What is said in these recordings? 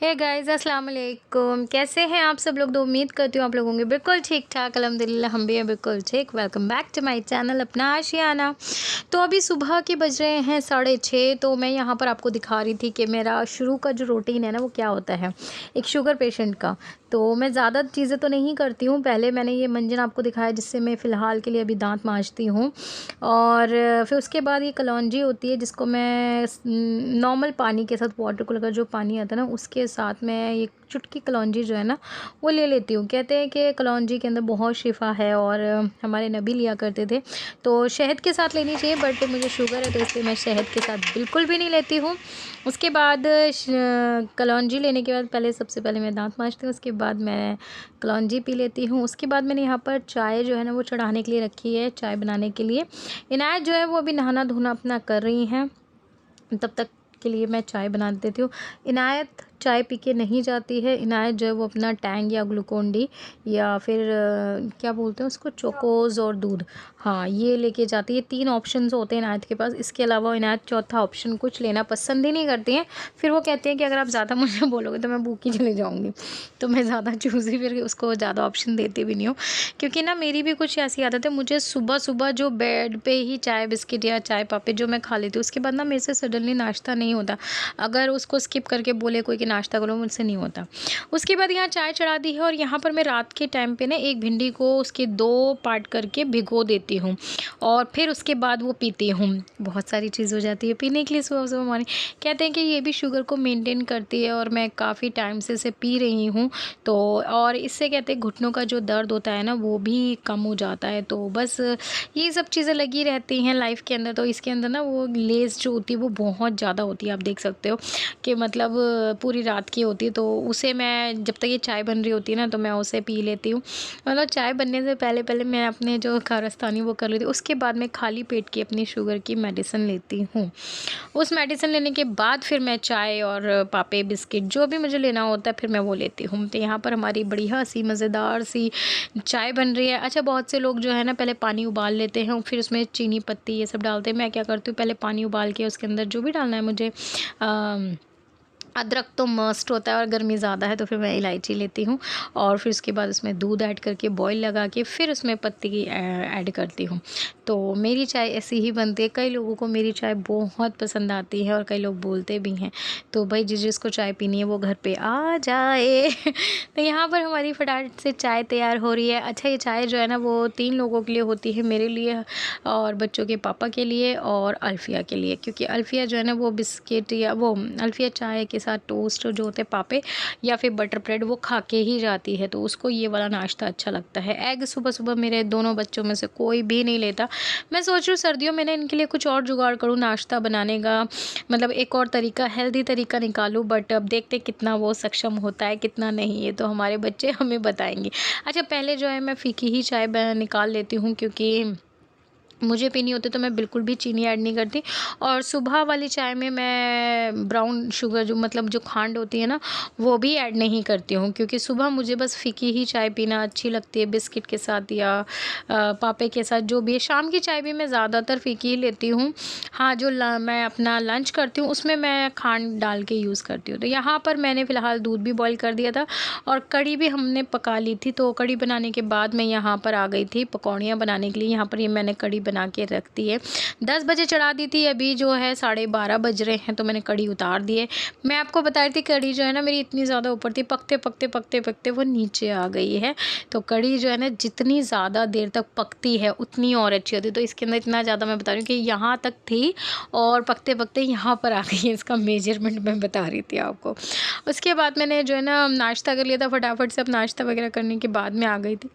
Hey guys अस्सलाम वालेकुम। कैसे हैं आप सब लोग? तो उम्मीद करती हूँ आप लोग होंगे बिल्कुल ठीक ठाक। अल्हम्दुलिल्लाह हम भी हैं बिल्कुल ठीक। Welcome back to my channel Apna Ashiyana. तो अभी सुबह के बज रहे हैं 6:30। तो मैं यहाँ पर आपको दिखा रही थी कि मेरा शुरू का जो रूटीन है ना वो क्या होता है एक शुगर पेशेंट का। तो मैं ज़्यादा चीज़ें तो नहीं करती हूँ। पहले मैंने ये मंजन आपको दिखाया जिससे मैं फ़िलहाल के लिए अभी दांत मांजती हूँ। और फिर उसके बाद ये कलौंजी होती है जिसको मैं नॉर्मल पानी के साथ वाटर कूलर का जो पानी आता है ना उसके साथ मैं एक चुटकी कलौंजी जो है ना वो ले लेती हूँ। कहते हैं कि कलौंजी के अंदर बहुत शिफा है और हमारे नबी लिया करते थे। तो शहद के साथ लेनी चाहिए बट मुझे शुगर है तो इसलिए मैं शहद के साथ बिल्कुल भी नहीं लेती हूँ। उसके बाद कलौंजी लेने के बाद पहले सबसे पहले मैं दांत मांजती हूँ, उसके बाद मैं कलौंजी पी लेती हूँ। उसके बाद मैंने यहाँ पर चाय जो है ना वो चढ़ाने के लिए रखी है, चाय बनाने के लिए। इनायत जो है वो अभी नहाना धोना अपना कर रही हैं, तब तक के लिए मैं चाय बना देती हूँ। इनायत चाय पी के नहीं जाती है। इनायत जो है वो अपना टैंग या ग्लूकोन डी या फिर क्या बोलते हैं उसको, चोकोज़ और दूध, हाँ ये लेके जाती है। 3 ऑप्शंस होते हैं इनायत के पास। इसके अलावा इनायत चौथा ऑप्शन कुछ लेना पसंद ही नहीं करती हैं। फिर वो कहती हैं कि अगर आप ज़्यादा मुझे बोलोगे तो मैं भूखी चली जाऊँगी। तो मैं ज़्यादा चूज़ी फिर उसको ज़्यादा ऑप्शन देती भी नहीं हूँ, क्योंकि ना मेरी भी कुछ ऐसी आदत है, मुझे सुबह-सुबह जो बेड पे ही चाय बिस्किट या चाय पापे जो मैं खा लेती हूँ उसके बाद ना मेरे से सडनली नाश्ता नहीं होता। अगर उसको स्किप करके बोले कोई कि नाश्ता करो, मुझसे नहीं होता। उसके बाद यहाँ चाय चढ़ा दी है और यहाँ पर मैं रात के टाइम पे ना एक भिंडी को उसके 2 पार्ट करके भिगो देती हूँ और फिर उसके बाद वो पीती हूँ। बहुत सारी चीज़ हो जाती है पीने के लिए सुबह-सुबह मॉर्निंग। कहते हैं कि ये भी शुगर को मेंटेन करती है और मैं काफ़ी टाइम से इसे पी रही हूँ। तो और इससे कहते हैं घुटनों का जो दर्द होता है ना वो भी कम हो जाता है। तो बस ये सब चीज़ें लगी रहती हैं लाइफ के अंदर। तो इसके अंदर ना वो लेज़ जो होती है वो बहुत ज़्यादा होती है, आप देख सकते हो कि मतलब पूरी रात की होती है। तो उसे मैं जब तक ये चाय बन रही होती है ना तो मैं उसे पी लेती हूँ। मतलब चाय बनने से पहले मैं अपने जो कारस्तानी वो कर लेती हूँ। उसके बाद मैं खाली पेट की अपनी शुगर की मेडिसिन लेती हूँ। उस मेडिसिन लेने के बाद फिर मैं चाय और पापे बिस्किट जो भी मुझे लेना होता है फिर मैं वो लेती हूँ। तो यहाँ पर हमारी बढ़िया सी मज़ेदार सी चाय बन रही है। अच्छा, बहुत से लोग जो है ना पहले पानी उबाल लेते हैं फिर उसमें चीनी पत्ती ये सब डालते हैं। मैं क्या करती हूँ, पहले पानी उबाल के उसके अंदर जो भी डालना है मुझे, अदरक तो मस्ट होता है और गर्मी ज़्यादा है तो फिर मैं इलायची लेती हूँ और फिर उसके बाद उसमें दूध ऐड करके बॉईल लगा के फिर उसमें पत्ती की ऐड करती हूँ। तो मेरी चाय ऐसी ही बनती है। कई लोगों को मेरी चाय बहुत पसंद आती है और कई लोग बोलते भी हैं। तो भाई जिसको चाय पीनी है वो घर पे आ जाए। तो यहाँ पर हमारी फटाफट से चाय तैयार हो रही है। अच्छा, ये चाय जो है ना वो 3 लोगों के लिए होती है, मेरे लिए और बच्चों के पापा के लिए और अल्फ़िया के लिए, क्योंकि अल्फ़िया जो है ना वो बिस्किट या वो अल्फ़िया चाय के साथ टोस्ट जो होते हैं पापे या फिर बटर ब्रेड वो खा के ही जाती है। तो उसको ये वाला नाश्ता अच्छा लगता है। एग सुबह-सुबह मेरे दोनों बच्चों में से कोई भी नहीं लेता। मैं सोच रही हूँ सर्दियों में ना इनके लिए कुछ और जुगाड़ करूँ नाश्ता बनाने का, मतलब एक और तरीका, हेल्दी तरीका निकालूँ। बट अब देखते कितना वो सक्षम होता है कितना नहीं, ये तो हमारे बच्चे हमें बताएँगे। अच्छा, पहले जो है मैं फीकी ही चाय निकाल लेती हूँ क्योंकि मुझे पीनी होती तो मैं बिल्कुल भी चीनी ऐड नहीं करती। और सुबह वाली चाय में मैं ब्राउन शुगर जो मतलब जो खांड होती है ना वो भी ऐड नहीं करती हूँ, क्योंकि सुबह मुझे बस फीकी ही चाय पीना अच्छी लगती है बिस्किट के साथ या पापे के साथ जो भी है। शाम की चाय भी मैं ज़्यादातर फीकी ही लेती हूँ। हाँ, जो मैं अपना लंच करती हूँ उसमें मैं खांड डाल के यूज़ करती हूँ। तो यहाँ पर मैंने फ़िलहाल दूध भी बॉईल कर दिया था और कढ़ी भी हमने पका ली थी। तो कढ़ी बनाने के बाद मैं यहाँ पर आ गई थी पकौड़ियाँ बनाने के लिए। यहाँ पर ये मैंने कढ़ी बना के रख दी है। 10 बजे चढ़ा दी थी, अभी जो है 12:30 बज रहे हैं तो मैंने कढ़ी उतार दी है। मैं आपको बता रही थी कढ़ी जो है ना मेरी इतनी ज़्यादा ऊपर थी, पकते वो नीचे आ गई है। तो कढ़ी जो है ना जितनी ज़्यादा देर तक पकती है उतनी और अच्छी होती है। तो इसके अंदर इतना ज़्यादा मैं बता रही हूँ कि यहाँ तक थी और पकते यहाँ पर आ गई है। इसका मेजरमेंट मैं बता रही थी आपको। उसके बाद मैंने जो है ना नाश्ता कर लिया था फटाफट से। अब नाश्ता वगैरह करने के बाद मैं आ गई थी।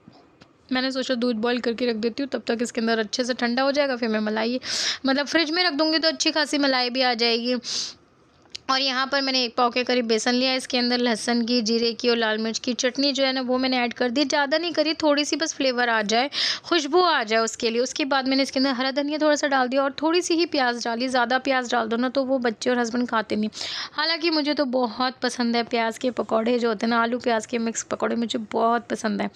मैंने सोचा दूध बॉईल करके रख देती हूँ, तब तक इसके अंदर अच्छे से ठंडा हो जाएगा। फिर मैं मलाई मतलब फ्रिज में रख दूँगी तो अच्छी खासी मलाई भी आ जाएगी। और यहाँ पर मैंने 1 पाव के करीब बेसन लिया है। इसके अंदर लहसुन की, जीरे की और लाल मिर्च की चटनी जो है ना वो मैंने ऐड कर दी। ज़्यादा नहीं करी, थोड़ी-सी बस फ्लेवर आ जाए, खुशबू आ जाए उसके लिए। उसके बाद मैंने इसके अंदर हरा धनिया थोड़ा-सा डाल दिया और थोड़ी-सी ही प्याज़ डाली। ज़्यादा प्याज़ डाल दो ना तो वो बच्चे और हस्बैंड खाते नहीं। हालाँकि मुझे तो बहुत पसंद है प्याज़ के पकौड़े जो होते हैं ना, आलू प्याज़ के मिक्स पकौड़े मुझे बहुत पसंद है।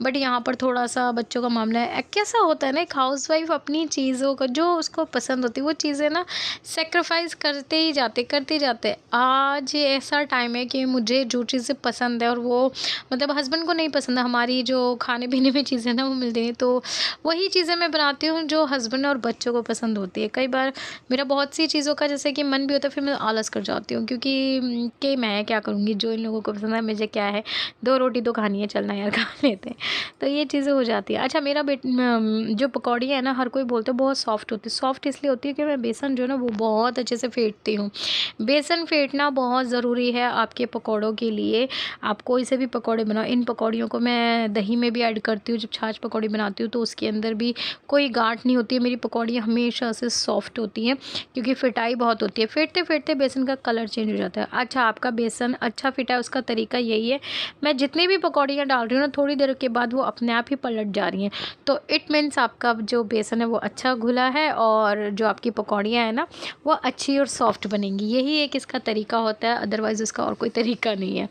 बट यहाँ पर थोड़ा-सा बच्चों का मामला है। कैसा होता है ना, एक हाउसवाइफ़ अपनी चीज़ों को जो उसको पसंद होती है वो चीज़ें ना सैक्रिफ़ाइस करते ही जाते बात है, आज ये ऐसा टाइम है कि मुझे जो चीज़ें पसंद है और वो मतलब हस्बैंड को नहीं पसंद है, हमारी जो खाने-पीने में चीज़ें ना वो मिलती हैं, तो वही चीज़ें मैं बनाती हूँ जो हस्बैंड और बच्चों को पसंद होती है। कई बार मेरा बहुत सी चीज़ों का जैसे कि मन भी होता है, फिर मैं आलस कर जाती हूँ क्योंकि कि मैं क्या करूँगी, जो इन लोगों को पसंद है मुझे क्या है, 2 रोटी तो खानी है, चलना यार खा लेते हैं। तो ये चीज़ें हो जाती है। अच्छा मेरा जो पकौड़ी है ना, हर कोई बोलता है बहुत सॉफ्ट होती है। सॉफ्ट इसलिए होती है कि मैं बेसन जो है ना वो बहुत अच्छे से फेंटती हूँ। बेसन फेंटना बहुत ज़रूरी है आपके पकौड़ों के लिए। आप कोई से भी पकौड़े बनाओ, इन पकौड़ियों को मैं दही में भी ऐड करती हूँ। जब छाछ पकौड़ी बनाती हूँ तो उसके अंदर भी कोई गाँठ नहीं होती है। मेरी पकौड़ियाँ हमेशा से सॉफ्ट होती हैं क्योंकि फिटाई बहुत होती है। फेंटते-फेंटते बेसन का कलर चेंज हो जाता है। अच्छा आपका बेसन अच्छा फिटा है उसका तरीका यही है, मैं जितनी भी पकौड़ियाँ डाल रही हूँ ना, थोड़ी देर के बाद वो अपने आप ही पलट जा रही हैं। तो इट मीन्स आपका जो बेसन है वो अच्छा घुला है और जो आपकी पकौड़ियाँ हैं ना वो अच्छी और सॉफ्ट बनेंगी। यही एक इसका तरीका होता है, अदरवाइज़ इसका और कोई तरीका नहीं है।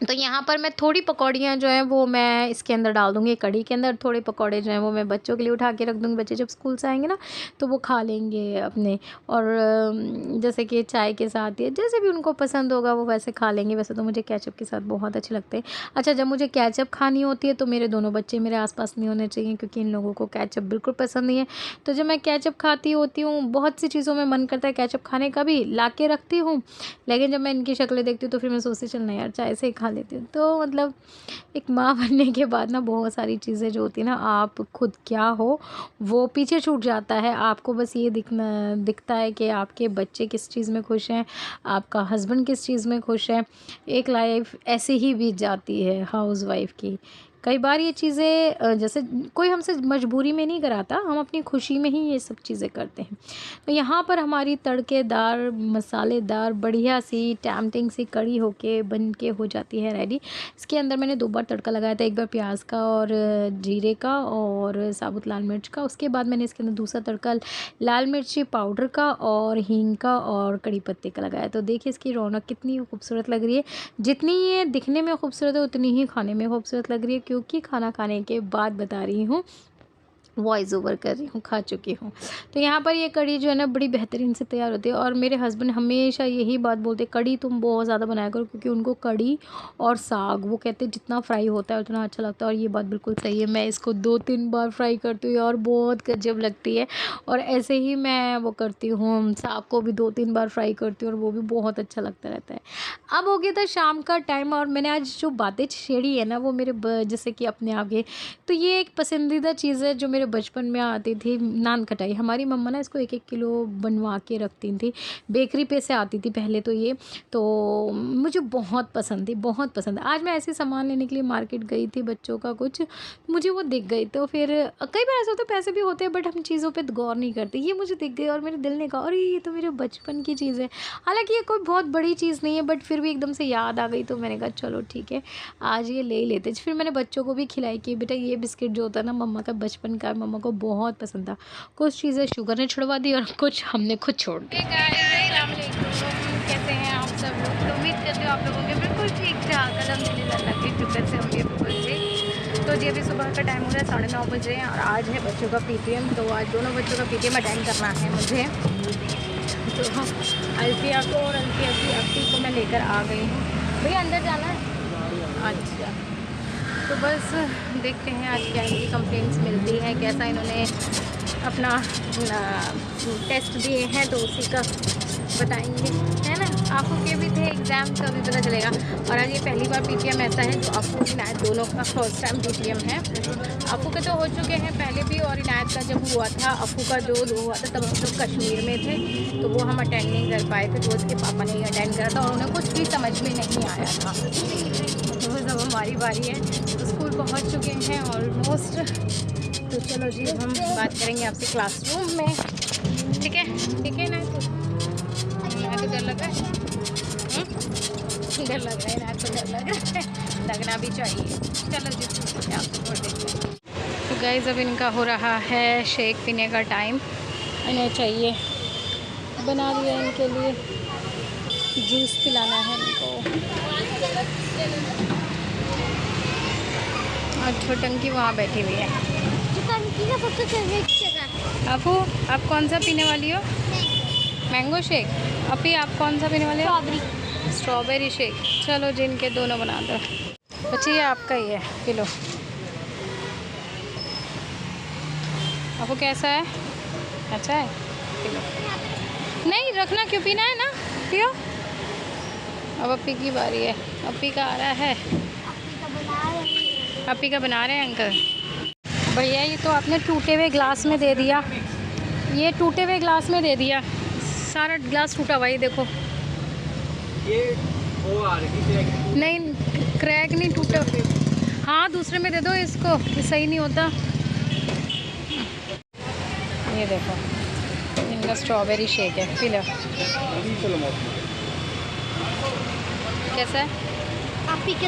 तो यहाँ पर मैं थोड़ी पकौड़ियाँ जो हैं वो मैं इसके अंदर डाल दूँगी, कढ़ी के अंदर। थोड़े पकौड़े जो हैं वो मैं बच्चों के लिए उठा के रख दूँगी। बच्चे जब स्कूल से आएँगे ना तो वो खा लेंगे अपने, और जैसे कि चाय के साथ या जैसे भी उनको पसंद होगा वो वैसे खा लेंगे। वैसे तो मुझे केचप के साथ बहुत अच्छे लगते हैं। अच्छा जब मुझे केचप खानी होती है तो मेरे दोनों बच्चे मेरे आस-पास नहीं होने चाहिए क्योंकि इन लोगों को केचप बिल्कुल पसंद नहीं है। तो जब मैं केचप खाती होती हूँ, बहुत सी चीज़ों में मन करता है केचप खाने का भी, ला के रखती हूँ। लेकिन जब मैं इनकी शक्लें देखती हूँ तो फिर मैं सोचती चल नहीं यार चाय से ही खा लेती हूँ। तो मतलब एक माँ बनने के बाद ना बहुत सारी चीज़ें जो होती है ना, आप खुद क्या हो वो पीछे छूट जाता है। आपको बस ये दिखता है कि आपके बच्चे किस चीज़ में खुश हैं, आपका हस्बैंड किस चीज़ में खुश है। एक लाइफ ऐसे ही बीत जाती है हाउसवाइफ की। कई बार ये चीज़ें जैसे कोई हमसे मजबूरी में नहीं कराता, हम अपनी खुशी में ही ये सब चीज़ें करते हैं। तो यहाँ पर हमारी तड़केदार मसालेदार बढ़िया सी टेम्पटिंग सी कढ़ी होके बन के हो जाती है रेडी। इसके अंदर मैंने 2 बार तड़का लगाया था, एक बार प्याज का और जीरे का और साबुत लाल मिर्च का। उसके बाद मैंने इसके अंदर दूसरा तड़का लाल मिर्ची पाउडर का और हींग का और कड़ी पत्ते का लगाया। तो देखिए इसकी रौनक कितनी खूबसूरत लग रही है। जितनी ये दिखने में खूबसूरत है उतनी ही खाने में खूबसूरत लग रही है, क्योंकि खाना खाने के बाद बता रही हूँ, वॉइस ओवर कर रही हूँ, खा चुकी हूँ। तो यहाँ पर ये कढ़ी जो है ना बड़ी बेहतरीन से तैयार होती है और मेरे हस्बैंड हमेशा यही बात बोलते हैं, कढ़ी तुम बहुत ज़्यादा बनाया करो, क्योंकि उनको कढ़ी और साग वो कहते हैं जितना फ्राई होता है उतना अच्छा लगता है। और ये बात बिल्कुल सही है, मैं इसको 2-3 बार फ्राई करती हूँ और बहुत गजब लगती है। और ऐसे ही मैं वो करती हूँ, साग को भी 2-3 बार फ्राई करती हूँ और वो भी बहुत अच्छा लगता रहता है। अब हो गया था शाम का टाइम और मैंने आज जो बातें छेड़ी है ना वो मेरे जैसे कि अपने आगे, तो ये एक पसंदीदा चीज़ है जो मेरे बचपन में आती थी, नान खटाई। हमारी मम्मा ना इसको 1-1 किलो बनवा के रखती थी, बेकरी पे से आती थी पहले तो ये। तो मुझे बहुत पसंद थी, बहुत पसंद। आज मैं ऐसे सामान लेने के लिए मार्केट गई थी बच्चों का कुछ, मुझे वो दिख गई। तो फिर कई बार ऐसा होता है पैसे भी होते हैं बट हम चीज़ों पे गौर नहीं करते। ये मुझे दिख गई और मेरे दिल ने कहा अरे ये तो मेरे बचपन की चीज़ है। हालाँकि ये कोई बहुत बड़ी चीज़ नहीं है बट फिर भी एकदम से याद आ गई, तो मैंने कहा चलो ठीक है आज ये ले ही लेते। फिर मैंने बच्चों को भी खिलाई कि बेटा ये बिस्किट जो होता है ना मम्मा का बचपन का, मम्मा को बहुत पसंद था। कुछ चीज़ें शुगर ने छुड़वा दी और कुछ हमने खुद छोड़ दी। कैसे हैं आप सब लोग? तो उम्मीद करती हूँ आप लोगों के बिल्कुल ठीक ठाक, अल्हम्दुलिल्लाह के शुक्र से होंगे बिल्कुल ठीक। तो जी अभी सुबह का टाइम हो रहा है 9:30 बजे और आज है बच्चों का पीटीएम। तो आज दोनों बच्चों का पीटीएम अटेंड करना है मुझे। तो अल्फिया को और अल्फिया की अफ्ती को मैं लेकर आ गई हूँ। भैया अंदर जाना है? अच्छा तो बस देखते हैं आज क्या इनकी कंप्लेंट्स मिलती हैं, कैसा इन्होंने अपना टेस्ट दिए हैं तो उसी का बताएंगे, है ना। आपको के भी थे एग्ज़ाम तो अभी पता चलेगा। और आज ये पहली बार पीटीएम ऐसा है जो आपको इनायत दोनों का फर्स्ट टाइम पीटीएम है। आपू के तो हो चुके हैं पहले भी, और इनायत का जब हुआ था, अफू का जो हुआ था तब हम लोग कश्मीर में थे तो वो हम अटेंड नहीं कर पाए थे, तो उसके पापा ने अटेंड करा था और उन्हें कुछ भी समझ में नहीं आया था। तो जब हमारी बारी है तो स्कूल पहुँच चुके हैं ऑलमोस्ट। तो चलो जी हम बात करेंगे आपसे क्लासरूम में, ठीक है? ठीक है ना? तो डर लग रहा है, डर लग रहा है ना, तो डर लग रहा है, लगना भी चाहिए। चलो जी आपको देखते हैं। तो गाइस अब इनका हो रहा है शेक पीने का टाइम, इन्हें चाहिए, बना दिया इनके लिए, जूस पिलाना है इनको। और टंकी वहाँ बैठी हुई है। टंकी का सबसे फेवरेट जगह। आपू आप कौन सा पीने वाली हो? Mango shake. अभी आप कौन सा पीने वाले हो? स्ट्रॉबेरी। Strawberry shake. चलो जिनके दोनों बना दो। बच्ची ये आपका ही है, पी लो। आपको कैसा है? अच्छा है, पी लो। नहीं रखना, क्यों, पीना है ना, पियो। अब अपी की बारी है, अपी का आ रहा है। अपी का बना रहे हैं अंकल। भैया ये तो आपने टूटे हुए ग्लास में दे दिया, ये टूटे हुए ग्लास में दे दिया, सारा ग्लास टूटा हुआ, ये देखो। ये वो आ रही है, नहीं क्रैक नहीं, टूटा। हाँ दूसरे में दे दो इसको, ये सही नहीं होता। ये देखो इनका स्ट्रॉबेरी शेक है, पी लो। कैसा है? आप पी के